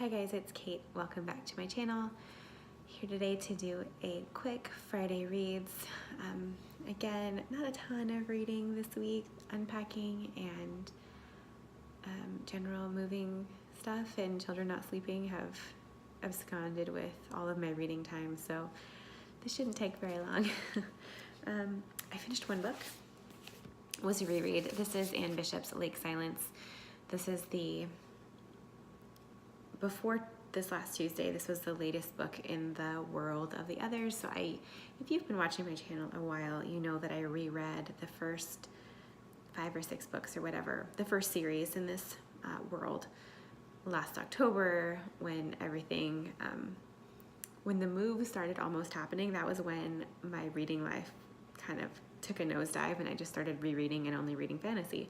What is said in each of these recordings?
Hi guys, it's Kate. Welcome back to my channel. Here today to do a quick Friday reads. Again, not a ton of reading this week, unpacking and general moving stuff, and children not sleeping have absconded with all of my reading time, so this shouldn't take very long. I finished one book. It was a reread. This is Anne Bishop's Lake Silence. This is before this last Tuesday, this was the latest book in the world of the others. So if you've been watching my channel a while, you know that I reread the first 5 or 6 books or whatever, the first series in this world last October when everything, when the move started almost happening. That was when my reading life kind of took a nosedive and I just started rereading and only reading fantasy.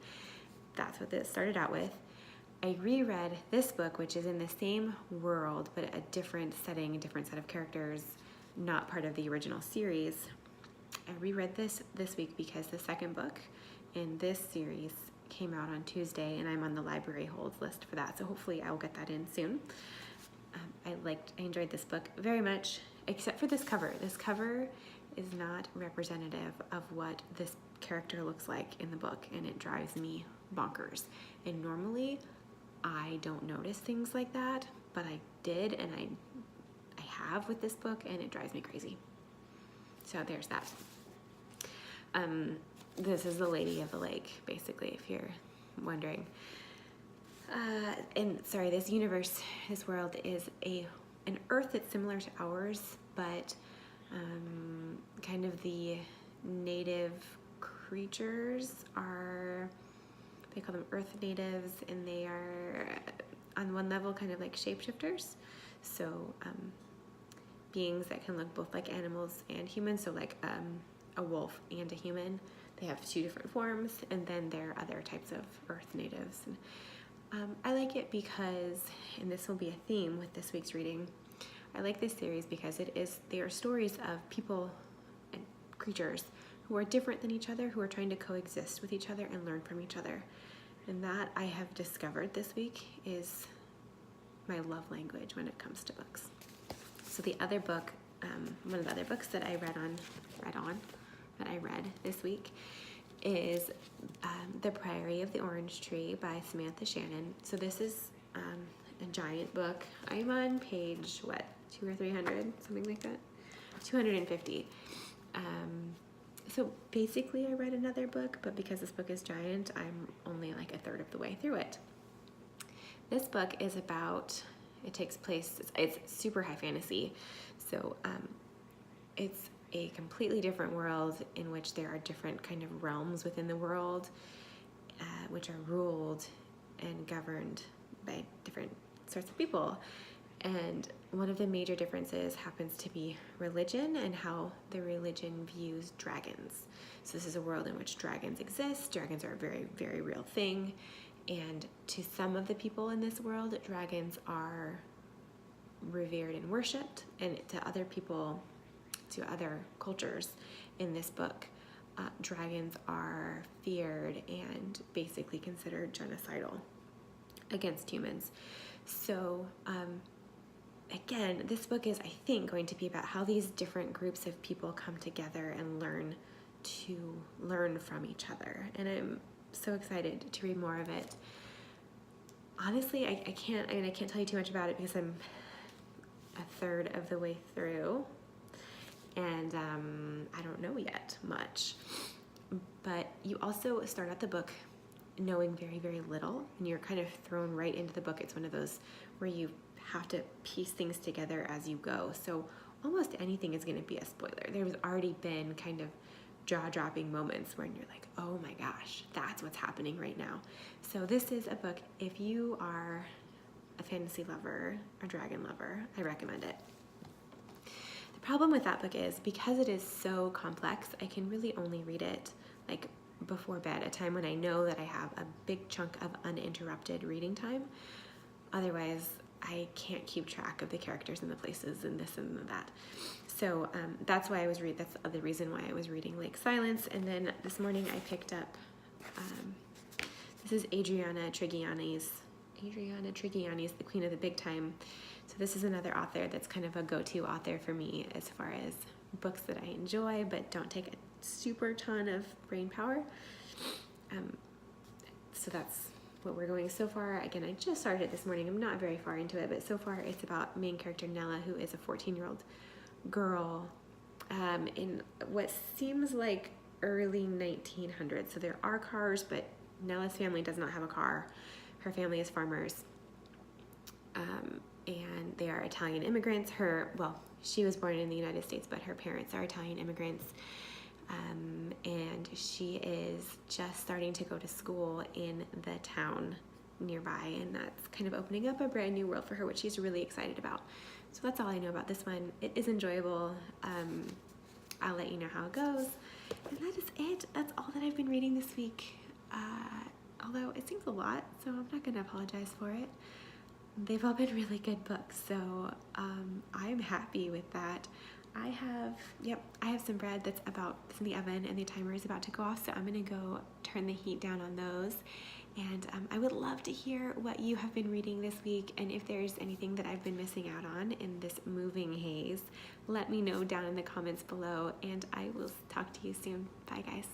That's what this started out with. I reread this book, which is in the same world, but a different setting, a different set of characters, not part of the original series. I reread this week because the second book in this series came out on Tuesday, and I'm on the library holds list for that, so hopefully I will get that in soon. I enjoyed this book very much, except for this cover. This cover is not representative of what this character looks like in the book, and it drives me bonkers. And normally, I don't notice things like that, but I did, and I have with this book, and it drives me crazy. So there's that. This is the Lady of the Lake, basically, if you're wondering. And sorry, this universe, this world is an Earth that's similar to ours, but kind of the native creatures are, they call them Earth natives, and they are on one level kind of like shapeshifters. So beings that can look both like animals and humans, so like a wolf and a human. They have 2 different forms, and then there are other types of Earth natives. And I like it because, and this will be a theme with this week's reading, I like this series because they are stories of people and creatures who are different than each other, who are trying to coexist with each other and learn from each other. And that I have discovered this week is my love language when it comes to books. So the other book, one of the other books that I read this week is The Priory of the Orange Tree by Samantha Shannon. So this is a giant book. I'm on page, 200 or 300, something like that? 250. So basically I read another book, but because this book is giant, I'm only like a third of the way through it. This book is about, it takes place, it's super high fantasy. So it's a completely different world in which there are different kind of realms within the world, which are ruled and governed by different sorts of people. And one of the major differences happens to be religion and how the religion views dragons. So this is a world in which dragons exist. Dragons are a very, very real thing. And to some of the people in this world, dragons are revered and worshipped. And to other people, to other cultures in this book, dragons are feared and basically considered genocidal against humans. So, again, this book is, I think, going to be about how these different groups of people come together and learn from each other. And I'm so excited to read more of it. Honestly, I can't tell you too much about it because I'm a third of the way through, and I don't know yet much. But you also start out the book knowing very, very little, and you're kind of thrown right into the book. It's one of those where you have to piece things together as you go. So almost anything is going to be a spoiler. There's already been kind of jaw-dropping moments when you're like, oh my gosh, that's what's happening right now. So this is a book, if you are a fantasy lover or dragon lover, I recommend it. The problem with that book is because it is so complex, I can really only read it like before bed, a time when I know that I have a big chunk of uninterrupted reading time. Otherwise, I can't keep track of the characters and the places and this and that. So that's why that's the reason why I was reading Lake Silence. And then this morning I picked up, this is Adriana Tribbiani's Adriana Tribbiani is the queen of the big time. So this is another author that's kind of a go-to author for me as far as books that I enjoy but don't take a super ton of brain power. So that's what we're going so far. Again, I just started it this morning. I'm not very far into it, but so far it's about main character Nella, who is a 14-year-old girl in what seems like early 1900s. So there are cars, but Nella's family does not have a car. Her family is farmers, and they are Italian immigrants. She was born in the United States, but her parents are Italian immigrants. And she is just starting to go to school in the town nearby, and that's kind of opening up a brand new world for her, which she's really excited about. So that's all I know about this one. It is enjoyable. I'll let you know how it goes. And that is it. That's all that I've been reading this week. Although it seems a lot, so I'm not going to apologize for it. They've all been really good books, so I'm happy with that. I have some bread that's in the oven, and the timer is about to go off, so I'm going to go turn the heat down on those. And I would love to hear what you have been reading this week, and if there's anything that I've been missing out on in this moving haze, let me know down in the comments below, and I will talk to you soon. Bye, guys.